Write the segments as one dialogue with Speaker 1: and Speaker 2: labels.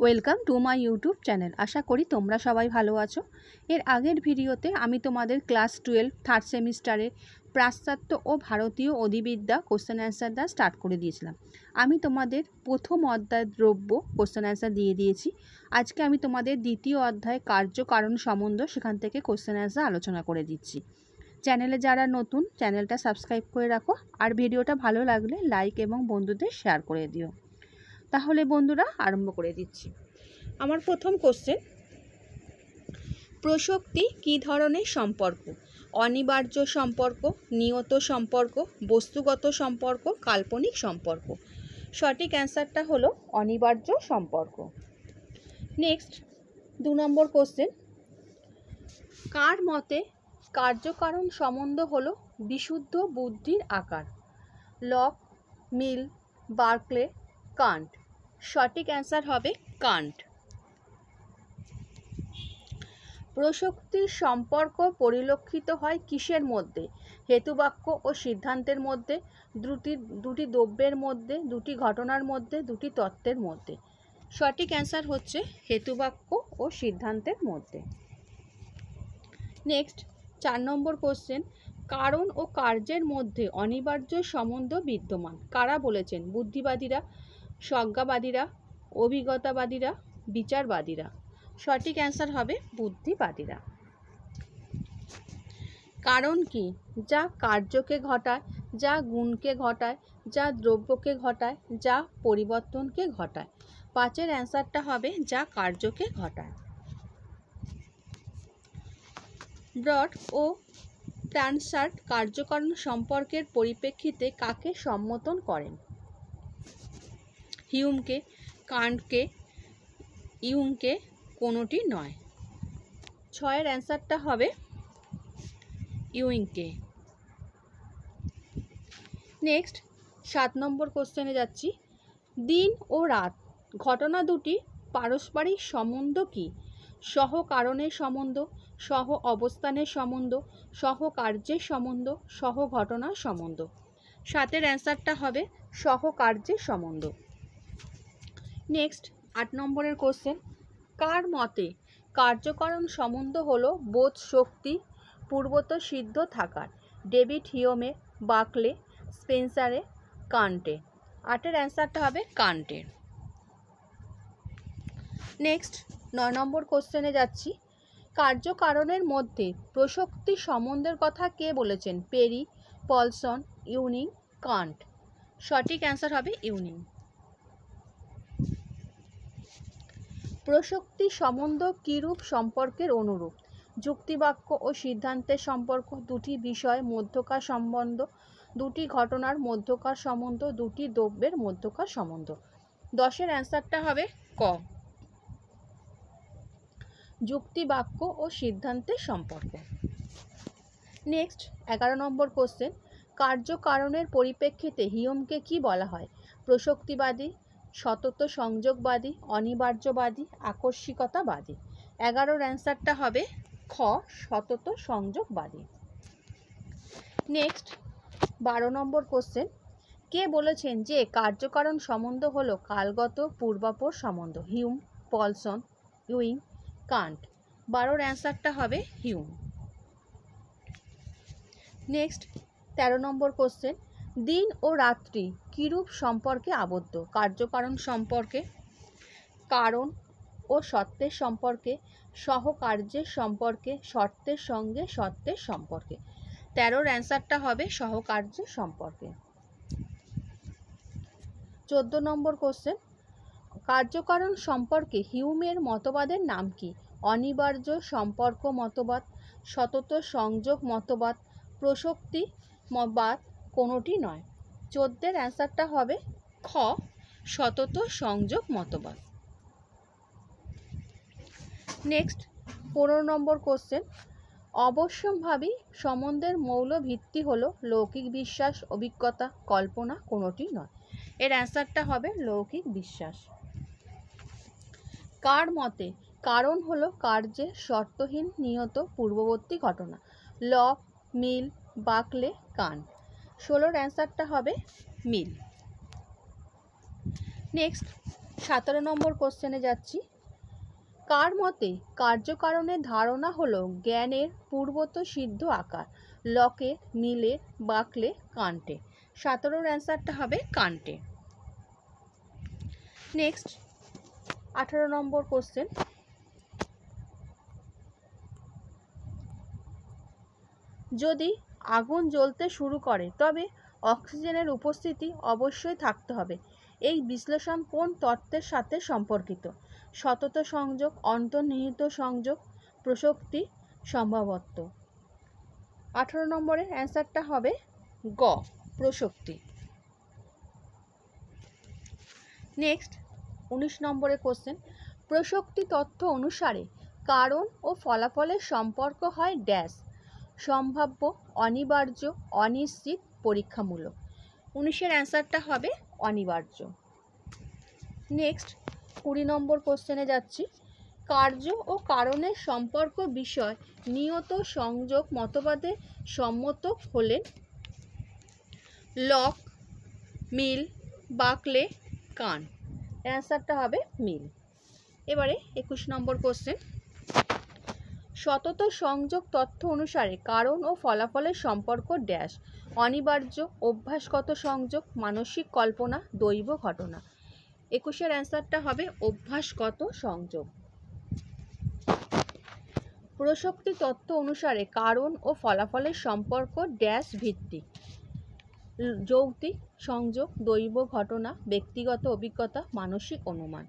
Speaker 1: Welcome to my YouTube channel. আশা করি তোমরা সবাই ভালো আছো। এর আগের ভিডিওতে আমি তোমাদের ক্লাস 12 থার্ড সেমিস্টারের পাশ্চাত্য ও ভারতীয় অধিবিদ্যা কোশ্চেন অ্যান্সার দেওয়া স্টার্ট করে দিয়েছিলাম। আমি তোমাদের প্রথম অধ্যায় দ্রব্য কোশ্চেন অ্যান্সার দিয়ে দিয়েছি। আজকে আমি তোমাদের দ্বিতীয় অধ্যায় কার্য কারণ সম্বন্ধ সেখান থেকে কোশ্চেন অ্যান্সার আলোচনা করে দিচ্ছি। চ্যানেলে যারা নতুন চ্যানেলটা সাবস্ক্রাইব করে রাখো, আর ভিডিওটা ভালো লাগলে লাইক এবং বন্ধুদের শেয়ার করে দিও। তাহলে বন্ধুরা আরম্ভ করে দিচ্ছি। আমার প্রথম কোশ্চেন, প্রসক্তি কী ধরনের সম্পর্ক? অনিবার্য সম্পর্ক, নিয়ত সম্পর্ক, বস্তুগত সম্পর্ক, কাল্পনিক সম্পর্ক। সঠিক অ্যান্সারটা হলো অনিবার্য সম্পর্ক। নেক্সট 2 নম্বর কোশ্চেন, কার মতে কার্যকারণ সম্বন্ধ হলো বিশুদ্ধ বুদ্ধির আকার? লক, মিল, বার্কলে, কান্ট। সঠিক অ্যান্সার হবে কান্ট। প্রসক্তির সম্পর্ক পরিলক্ষিত হয় কিসের মধ্যে? হেতুবাক্য ও সিদ্ধান্তের মধ্যে, দুটি দ্রব্যের মধ্যে, দুটি ঘটনার মধ্যে, দুটি তত্ত্বের মধ্যে। সঠিক অ্যান্সার হচ্ছে হেতুবাক্য ও সিদ্ধান্তের মধ্যে। নেক্সট 4 নম্বর কোশ্চেন, কারণ ও কার্যের মধ্যে অনিবার্য সম্বন্ধ বিদ্যমান। কারা বলেছেন? বুদ্ধিবাদীরা, স্বজ্ঞাবাদীরা, অভিজ্ঞতাবাদীরা, বিচারবাদীরা। সঠিক অ্যান্সার হবে বুদ্ধিবাদীরা। কারণ কি? যা কার্যকে ঘটায়, যা গুণকে ঘটায়, যা দ্রব্যকে ঘটায়, যা পরিবর্তনকে ঘটায়। 5-এর অ্যান্সারটা হবে যা কার্যকে ঘটায়। ব্রড ও ট্রানসার্ট কার্যকারণ সম্পর্কের পরিপ্রেক্ষিতে কাকে সম্মতন করেন? হিউমকে, কান্টকে, ইউংকে, কোনোটি নয়। 6-এর অ্যান্সারটা হবে ইউংকে। নেক্সট 7 নম্বর কোশ্চেনে যাচ্ছি। দিন ও রাত ঘটনা দুটি পারস্পরিক সম্বন্ধ কি? সহ কারণের সম্বন্ধ, সহ অবস্থানের সম্বন্ধ, সহ কার্যের সম্বন্ধ, সহ ঘটনার সম্বন্ধ। 7-এর অ্যান্সারটা হবে সহ কার্যের সম্বন্ধ। নেক্সট 8 নম্বরের কোশ্চেন, কার মতে কার্যকারণ সম্বন্ধ হলো বোধ শক্তি পূর্বত সিদ্ধ থাকার? David হিউমে, Berkeley, স্পেন্সারে, কান্টে। 8-এর অ্যান্সারটা হবে কান্টের। নেক্সট 9 নম্বর কোশ্চেনে যাচ্ছি। কার্যকারণের মধ্যে প্রসক্তি সম্বন্ধের কথা কে বলেছেন? Perry, Paulson, Ewing, Kant. সঠিক অ্যান্সার হবে ইউনিং। প্রসক্তি সম্বন্ধ কিরূপ সম্পর্কের অনুরূপ? যুক্তিবাক্য ও সিদ্ধান্তের সম্পর্ক, দুটি বিষয় মধ্যকার সম্বন্ধ, দুটি ঘটনার মধ্যকার সম্বন্ধ, দুটি দ্রব্যের মধ্যকার সম্বন্ধ। 10-এর অ্যান্সারটা হবে ক, যুক্তিবাক্য ও সিদ্ধান্তের সম্পর্ক। নেক্সট 11 নম্বর কোশ্চেন, কার্যকারণের পরিপ্রেক্ষিতে হিউমকে কি বলা হয়? প্রসক্তিবাদী, সতত সংযোগবাদী, অনিবার্যবাদী, আকস্মিকতাবাদী। 11-র অ্যান্সারটা হবে খ, সতত সংযোগবাদী। নেক্সট 12 নম্বর কোশ্চেন, কে বলেছেন যে কার্যকারণ সম্বন্ধ হলো কালগত পূর্বাপর সম্বন্ধ? Hume, Paulson, Ewing, Kant. 12-র অ্যান্সারটা হবে হিউম। নেক্সট 13 নম্বর কোশ্চেন, দিন ও রাত্রি কিরূপ সম্পর্কে আবদ্ধ? কার্যকারণ সম্পর্কে, কারণ ও সত্যের সম্পর্কে, সহকার্যের সম্পর্কে, শর্তের সঙ্গে সত্যের সম্পর্কে। 13-র অ্যান্সারটা হবে সহকার্যের সম্পর্কে। 14 নম্বর কোশ্চেন, কার্যকারণ সম্পর্কে হিউমের মতবাদের নাম কি? অনিবার্য সম্পর্ক মতবাদ, সতত সংযোগ মতবাদ, প্রসক্তিবাদ, কোনোটি নয়। 14-এর অ্যান্সারটা হবে খ, সতত সংযোগ মতবাদ। নেক্সট 15 নম্বর কোশ্চেন, অবশ্যম্ভাবী সম্বন্ধের মৌল ভিত্তি হলো লৌকিক বিশ্বাস, অভিজ্ঞতা, কল্পনা, কোনোটি নয়। এর অ্যান্সারটা হবে লৌকিক বিশ্বাস। কার মতে কারণ হলো কার্যের শর্তহীন নিয়ত পূর্ববর্তী ঘটনা? লক, মিল, বার্কলে, কান্ট। 16-র অ্যান্সারটা হবে মিল। নেক্সট 17 নম্বর কোশ্চেনে যাচ্ছি। কার মতে কার্যকারণের ধারণা হলো জ্ঞানের পূর্বত সিদ্ধ আকার? লকে, মিলে, বাকলে, কান্টে। 17-র অ্যান্সারটা হবে কান্টে। নেক্সট 18 নম্বর কোশ্চেন। যদি আগুন জ্বলতে শুরু করে তবে অক্সিজেনের উপস্থিতি অবশ্যই থাকতে হবে। এই বিশ্লেষণ কোন তত্ত্বের সাথে সম্পর্কিত? সতত সংযোগ, অন্তর্নিহিত সংযোগ, প্রসক্তি, সম্ভাব্যত্ব। 18 নম্বরের অ্যান্সারটা হবে গ, প্রসক্তি। নেক্সট 19 নম্বরের কোশ্চেন। প্রসক্তি তত্ত্ব অনুসারে কারণ ও ফলাফলের সম্পর্ক হয় ড্যাশ? সম্ভাব্য, অনিবার্য, অনিশ্চিত, পরীক্ষামূলক। 19-এর অ্যান্সারটা হবে অনিবার্য। নেক্সট 20 নম্বর কোশ্চেনে যাচ্ছি। কার্য ও কারণের সম্পর্ক বিষয় নিয়ত সংযোগ মতবাদে সম্মত হলেন লক, মিল, বাকলে, কান্ট। অ্যান্সারটা হবে মিল। এবারে 21 নম্বর কোশ্চেন। সতত সংযোগ তথ্য অনুসারে কারণ ও ফলাফলের সম্পর্ক ড্যাশ? অনিবার্য, অভ্যাসগত সংযোগ, মানসিক কল্পনা, দৈব ঘটনা। 21-এর অ্যান্সারটা হবে অভ্যাসগত সংযোগ। প্রসক্তি তত্ত্ব অনুসারে কারণ ও ফলাফলের সম্পর্ক ড্যাশ ভিত্তিক? যৌক্তিক সংযোগ, দৈব ঘটনা, ব্যক্তিগত অভিজ্ঞতা, মানসিক অনুমান।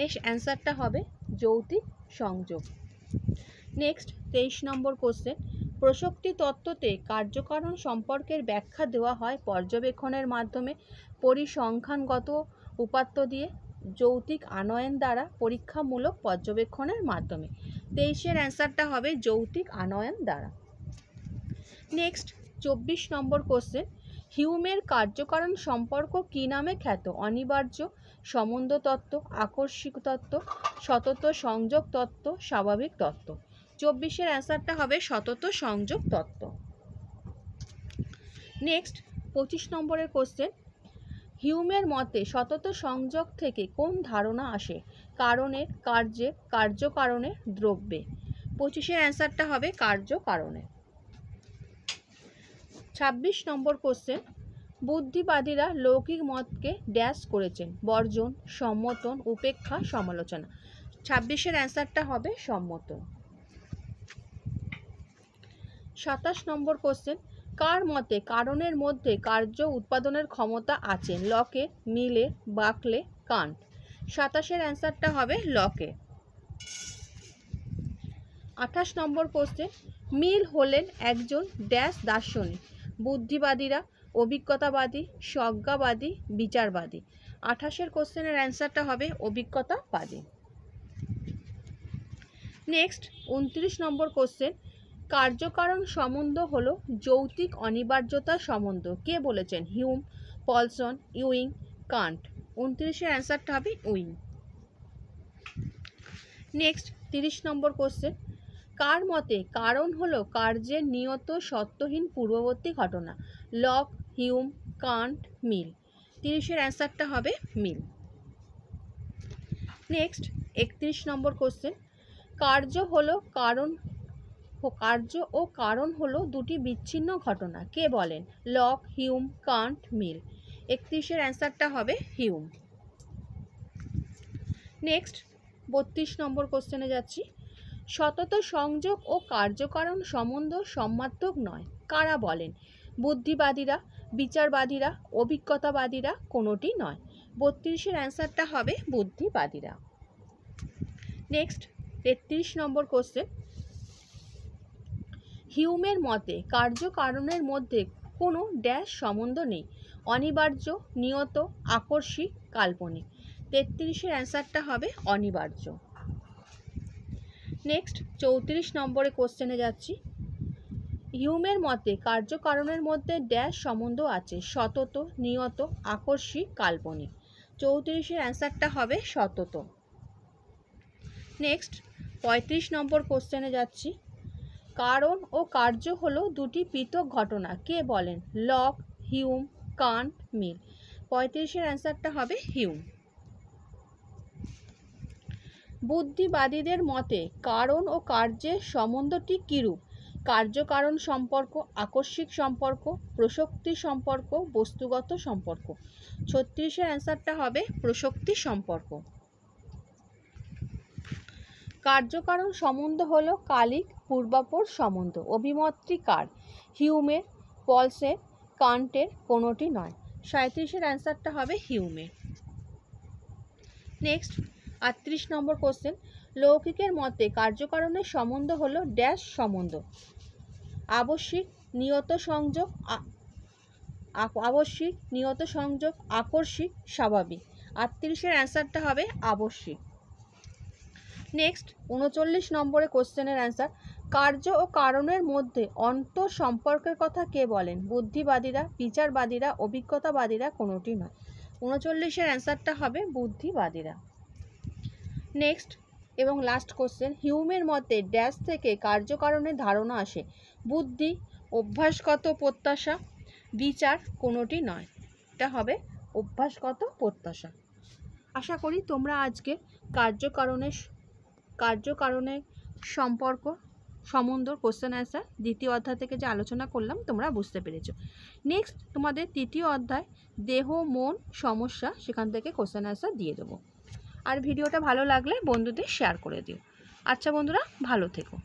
Speaker 1: এর অ্যান্সারটা হবে যৌক্তিক সংযোগ। নেক্সট 23 নম্বর কোশ্চেন। প্রসক্তি তত্ত্বতে কার্যকারণ সম্পর্কের ব্যাখ্যা দেওয়া হয় পর্যবেক্ষণের মাধ্যমে, পরিসংখ্যানগত উপাত্ত দিয়ে, যৌক্তিক আনয়ন দ্বারা, পরীক্ষামূলক পর্যবেক্ষণের মাধ্যমে। 23-এর অ্যান্সারটা হবে যৌক্তিক আনয়ন দ্বারা। নেক্সট 24 নম্বর কোশ্চেন। হিউমের কার্যকারণ সম্পর্ক কী নামে খ্যাত? অনিবার্য, সম্বন্ধ তত্ত্ব, আকস্মিক তত্ত্ব, সতত সংযোগ তত্ত্ব, স্বাভাবিক তত্ত্ব। 24-এর অ্যান্সারটা হবে সতত সংযোগ তত্ত্ব। নেক্সট 25 নম্বরের কোশ্চেন। হিউমের মতে সতত সংযোগ থেকে কোন ধারণা আসে? কারণের, কার্যে, কার্যকারণে, দ্রব্যে। 25-এর অ্যান্সারটা হবে কার্যকারণে। 26 নম্বর কোশ্চেন। বুদ্ধিবাদীরা লৌকিক মতকে ড্যাশ করেছেন? বর্জন, সম্মতন, উপেক্ষা, সমালোচনা। 26-এর অ্যান্সারটা হবে সম্মতন। 27 নম্বর কোশ্চেন। কার মতে কারণের মধ্যে কার্য উৎপাদনের ক্ষমতা আছে? লকে, মিলে, বাকলে, কান্ট। 27-এর অ্যান্সারটা হবে লকে। 28 নম্বর কোশ্চেন। মিল হলেন একজন ড্যাশ দার্শনিক? বুদ্ধিবাদীরা, অভিজ্ঞতাবাদী, স্বজ্ঞাবাদী, বিচারবাদী। 28-এর কোশ্চেনের অ্যান্সারটা হবে অভিজ্ঞতাবাদী। নেক্সট 29 নম্বর কোশ্চেন। কার্যকারণ সম্বন্ধ হলো যৌক্তিক অনিবার্যতার সম্বন্ধ। কে বলেছেন? Hume, Paulson, Ewing, Kant. 29-এর অ্যান্সারটা হবে ইউইং। নেক্সট 30 নম্বর কোশ্চেন। কার মতে কারণ হলো কার্যের নিয়ত সত্যহীন পূর্ববর্তী ঘটনা? Locke, Hume, Kant, Mill. 30-এর অ্যান্সারটা হবে মিল। নেক্সট 31 নম্বর কোশ্চেন। কার্য ও কারণ হলো দুটি বিচ্ছিন্ন ঘটনা। কে বলেন? লক, হিউম, কান্ট, মিল। 31-এর অ্যান্সারটা হবে হিউম। নেক্সট 32 নম্বর কোশ্চেনে যাচ্ছি। সতত সংযোগ ও কার্যকারণ সম্বন্ধ সম্মাত্মক নয়, কারা বলেন? বুদ্ধিবাদীরা, বিচারবাদীরা, অভিজ্ঞতাবাদীরা, কোনোটি নয়। 32-এর অ্যান্সারটা হবে বুদ্ধিবাদীরা। নেক্সট 33 নম্বর কোশ্চেন। হিউমের মতে কার্যকারণের মধ্যে কোনো ড্যাশ সম্বন্ধ নেই? অনিবার্য, নিয়ত, আকস্মিক, কাল্পনিক। 33-এর অ্যান্সারটা হবে অনিবার্য। নেক্সট 34 নম্বরে কোশ্চেনে যাচ্ছি। হিউমের মতে কার্যকারণের মধ্যে ড্যাশ সম্বন্ধ আছে? সতত, নিয়ত, আকস্মিক, কাল্পনিক। 34-এর অ্যান্সারটা হবে সতত। নেক্সট 35 নম্বর কোশ্চেনে যাচ্ছি। কারণ ও কার্য হলো দুটি পৃথক ঘটনা। কে বলেন? লক, হিউম, কান্ট, মিল। 35-এর অ্যান্সারটা হবে হিউম। বুদ্ধিবাদীদের মতে কারণ ও কার্যের সম্বন্ধটি কিরূপ? কার্য কারণ সম্পর্ক, আকস্মিক সম্পর্ক, প্রসক্তি সম্পর্ক, বস্তুগত সম্পর্ক। 36-এর অ্যান্সারটা হবে প্রসক্তি সম্পর্ক। কার্যকারণ সম্বন্ধ হলো কালিক পূর্বাপর সম্বন্ধ। অভিমতটি কার? হিউমের, পলসের, কান্টের, কোনোটি নয়। 37-এর অ্যান্সারটা হবে হিউমের। নেক্সট 38 নম্বর কোশ্চেন, লৌকিকের মতে কার্যকারণের সম্বন্ধ হলো ড্যাশ সম্বন্ধ? আবশ্যিক, নিয়ত সংযোগ, আবশ্যিক, নিয়ত সংযোগ, আকস্মিক, স্বাভাবিক। 38-এর অ্যান্সারটা হবে আবশ্যিক। নেক্সট 39 নম্বরের কোশ্চেনের অ্যান্সার, কার্য ও কারণের মধ্যে অন্তর সম্পর্কের কথা কে বলেন? বুদ্ধিবাদীরা, বিচারবাদীরা, অভিজ্ঞতাবাদীরা, কোনোটি নয়। 39-এর অ্যান্সারটা হবে বুদ্ধিবাদীরা। নেক্সট এবং লাস্ট কোশ্চেন, হিউমের মতে ড্যাশ থেকে কার্যকারণের ধারণা আসে? বুদ্ধি, অভ্যাসগত প্রত্যাশা, বিচার, কোনোটি নয়। এটা হবে অভ্যাসগত প্রত্যাশা। আশা করি তোমরা আজকে কার্যকারণের সম্পর্ক সম্বন্ধ কোশ্চেন অ্যান্সার দ্বিতীয় অধ্যায় থেকে যে আলোচনা করলাম তোমরা বুঝতে পেরেছো। নেক্সট তোমাদের তৃতীয় অধ্যায় দেহ মন সমস্যা, সেখান থেকে কোশ্চেন অ্যান্সার দিয়ে দেবো। আর ভিডিওটা ভালো লাগলে বন্ধুদের শেয়ার করে দিও। আচ্ছা বন্ধুরা, ভালো থেকো।